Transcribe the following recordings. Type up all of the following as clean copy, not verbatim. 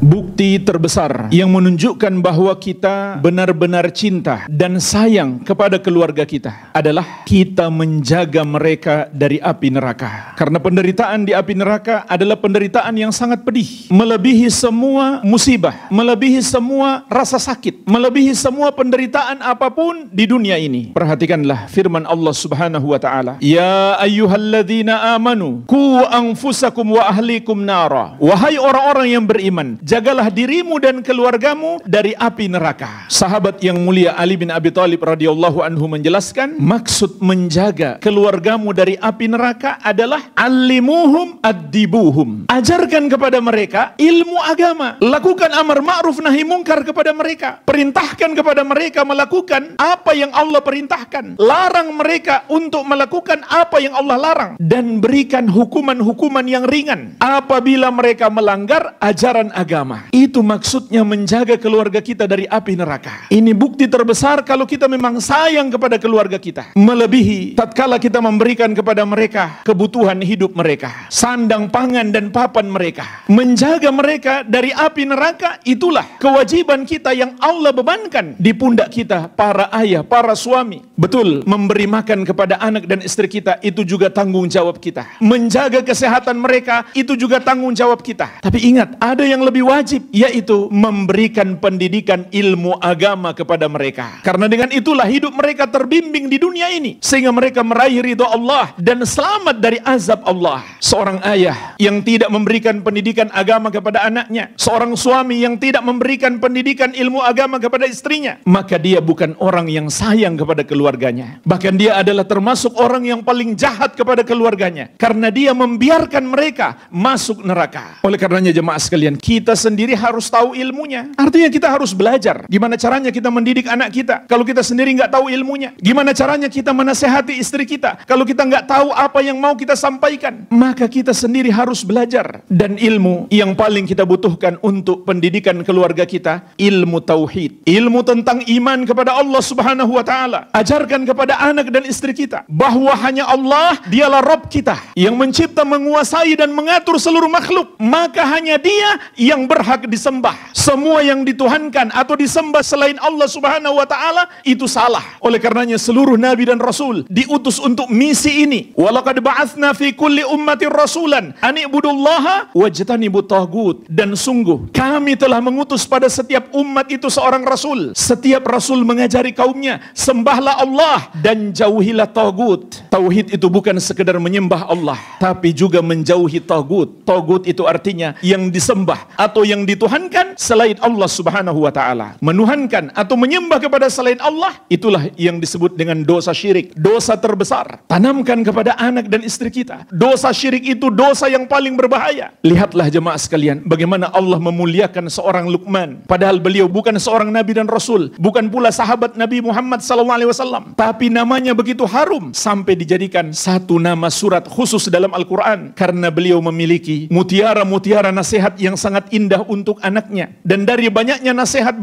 Bukti terbesar yang menunjukkan bahwa kita benar-benar cinta dan sayang kepada keluarga kita adalah kita menjaga mereka dari api neraka. Karena penderitaan di api neraka adalah penderitaan yang sangat pedih, melebihi semua musibah, melebihi semua rasa sakit, melebihi semua penderitaan apapun di dunia ini. Perhatikanlah firman Allah Subhanahu wa taala, "Ya ayyuhalladzina amanu qu anfusakum wa ahlikum nara." Wahai orang-orang yang beriman, jagalah dirimu dan keluargamu dari api neraka. Sahabat yang mulia Ali bin Abi Thalib radhiyallahu anhu menjelaskan, maksud menjaga keluargamu dari api neraka adalah allimuhum addibuhum. Ajarkan kepada mereka ilmu agama. Lakukan amar ma'ruf nahi mungkar kepada mereka. Perintahkan kepada mereka melakukan apa yang Allah perintahkan. Larang mereka untuk melakukan apa yang Allah larang. Dan berikan hukuman-hukuman yang ringan apabila mereka melanggar ajaran agama. Itu maksudnya menjaga keluarga kita dari api neraka. Ini bukti terbesar kalau kita memang sayang kepada keluarga kita, melebihi tatkala kita memberikan kepada mereka kebutuhan hidup mereka, sandang, pangan, dan papan mereka. Menjaga mereka dari api neraka, itulah kewajiban kita yang Allah bebankan di pundak kita, para ayah, para suami. Betul, memberi makan kepada anak dan istri kita, itu juga tanggung jawab kita. Menjaga kesehatan mereka, itu juga tanggung jawab kita. Tapi ingat, ada yang lebih wajib, yaitu memberikan pendidikan ilmu agama kepada mereka. Karena dengan itulah hidup mereka terbimbing di dunia ini, sehingga mereka meraih ridha Allah dan selamat dari azab Allah. Seorang ayah yang tidak memberikan pendidikan agama kepada anaknya, seorang suami yang tidak memberikan pendidikan ilmu agama kepada istrinya, maka dia bukan orang yang sayang kepada keluarganya. Bahkan dia adalah termasuk orang yang paling jahat kepada keluarganya, karena dia membiarkan mereka masuk neraka. Oleh karenanya jemaah sekalian, kita sendiri harus tahu ilmunya. Artinya kita harus belajar gimana caranya kita mendidik anak kita kalau kita sendiri nggak tahu ilmunya. Gimana caranya kita menasehati istri kita kalau kita nggak tahu apa yang mau kita sampaikan. Maka kita sendiri harus belajar. Dan ilmu yang paling kita butuhkan untuk pendidikan keluarga kita, ilmu tauhid, ilmu tentang iman kepada Allah Subhanahu wa taala. Ajarkan kepada anak dan istri kita bahwa hanya Allah, dialah Rabb kita yang mencipta, menguasai, dan mengatur seluruh makhluk. Maka hanya Dia yang berhak disembah. Semua yang dituhankan atau disembah selain Allah Subhanahu wa taala itu salah. Oleh karenanya seluruh nabi dan rasul diutus untuk misi ini. Walaqad ba'atsna fi kulli ummatin rasulan an ibudullaha wajtanibut taghut. Dan sungguh kami telah mengutus pada setiap umat itu seorang rasul. Setiap rasul mengajari kaumnya, sembahlah Allah dan jauhilah taghut. Tauhid itu bukan sekedar menyembah Allah, tapi juga menjauhi taghut. Taghut itu artinya yang disembah atau yang dituhankan selain Allah Subhanahu wa taala. Menuhankan atau menyembah kepada selain Allah, itulah yang disebut dengan dosa syirik, dosa terbesar. Tanamkan kepada anak dan istri kita, dosa syirik itu dosa yang paling berbahaya. Lihatlah jemaah sekalian, bagaimana Allah memuliakan seorang Luqman, padahal beliau bukan seorang nabi dan rasul, bukan pula sahabat Nabi Muhammad SAW, tapi namanya begitu harum sampai dijadikan satu nama surat khusus dalam Al-Quran, karena beliau memiliki mutiara-mutiara nasihat yang sangat indah untuk anaknya. Dan dari banyaknya nasihat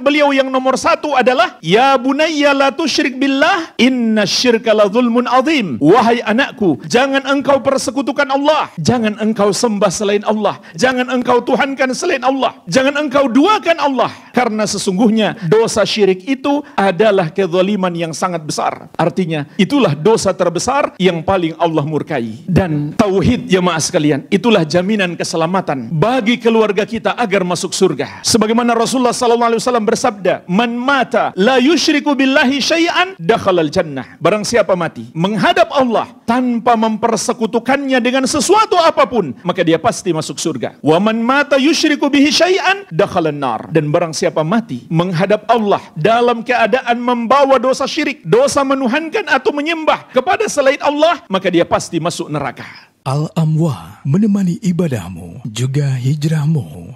beliau yang nomor satu adalah, ya bunayya la tusyrik billah inna syirka la zulmun azim. Wahai anakku, jangan engkau persekutukan Allah, jangan engkau sembah selain Allah, jangan engkau tuhankan selain Allah, jangan engkau duakan Allah, karena sesungguhnya dosa syirik itu adalah kezaliman yang sangat besar. Artinya itulah dosa terbesar yang paling Allah murkai. Dan tauhid jemaah sekalian, itulah jaminan keselamatan bagi keluarga kita agar masuk surga. Sebagaimana Rasulullah SAW bersabda, man mata la yusyriku billahi syai'an dakhalal jannah. Barang siapa mati menghadap Allah tanpa mempersekutukannya dengan sesuatu apapun, maka dia pasti masuk surga. Wa man mata yusyriku bihi syai'an dakhalan nar. Dan barang siapa mati menghadap Allah dalam keadaan membawa dosa syirik, dosa menuhankan atau menyembah kepada selain Allah, maka dia pasti masuk neraka. Al-Amwa, menemani ibadahmu juga hijrahmu.